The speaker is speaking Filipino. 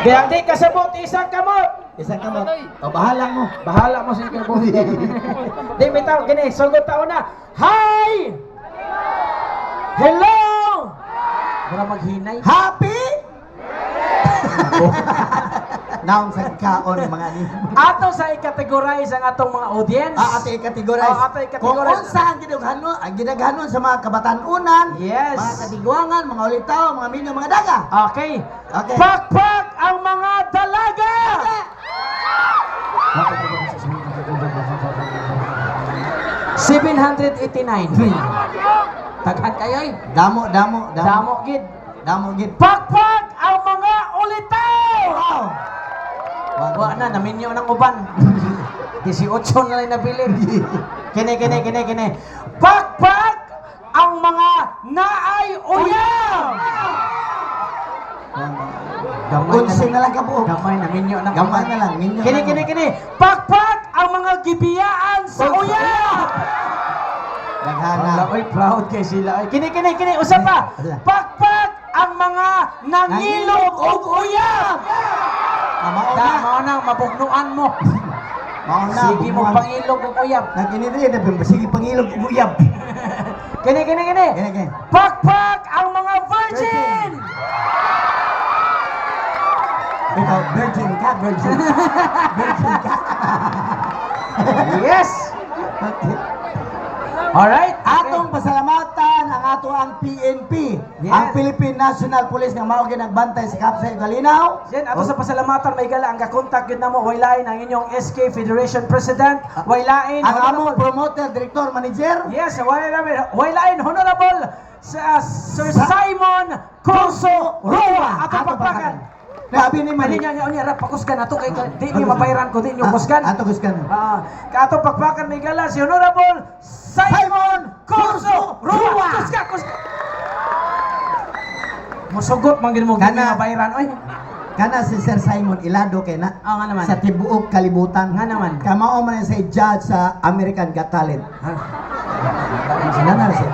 Kaya di kasabot isang kamot. Isang kamot. O, bahala mo. Bahala mo sa kamot. Di bitaw gini, sugot tao na. Hi! Hello! Mura maghinay. Happy! Naong sa kaon mga ni. Ato sa i-categorize ang atong mga audience. Ato i-categorize. Ato i-categorize. Kung unsa ang ginaghanon sa mga kabatanunan, Yes. mga katigwangan, mga ulitaw, mga minyo, mga daga. Okay. Okay. Pakpak ang mga dalaga! 789. Taghan kayo eh. Damo. Damo gid. Damo gid. Pakpak ang mga ulitaw! Wow. Wa na, naminyo ng uban. 18 na lang nabili. Kini. Pakpak ang mga naay uyam! Unsi na lang ka po. Gamay na minyo ng Gamay na lang, minyo. Kini. Pakpak ang mga gibiyaan sa uyam! Daghana. Wala, oy, proud kay sila. Oy, kini. Usa pa. Pakpak ang mga nangilog og uyam! Mao na, mabugnuan mo. Mauna. Sige mo pangilog og uyab. Naginiri na sige pangilog ug uyab. Kini. Kini. Pakpak ang mga virgin! Ikaw virgin ka. Virgin ka. Yes! Okay. Alright. Atong pasalamatan ang ato ang PNP, Yes. ang Philippine National Police nga mao nagbantay sa Kapsay Kalinaw. Then, ato sa pasalamatan, may gala ang kakontak yun na mo, waylain ang inyong SK Federation President, waylain, Ang among promoter, director, manager. yes, waylain, Honorable Sir Simon Corso Roa, ato pakpakan. Grabe ni Mali Mali. niya, rap, pakuskan ato kay di niyo mabayaran ko, di niyo kuskan. Ato kuskan. Kato pakpakan may gala, si Honorable Simon Corso Roa. Kuskan. Musugot, manggil mo, di niyo Kana- mabayaran, oy. Kana si Sir Simon Ilado kay na Nga naman. sa tibuok kalibutan. Nga naman. Kamao man sa judge sa American Got Talent. Sila na sa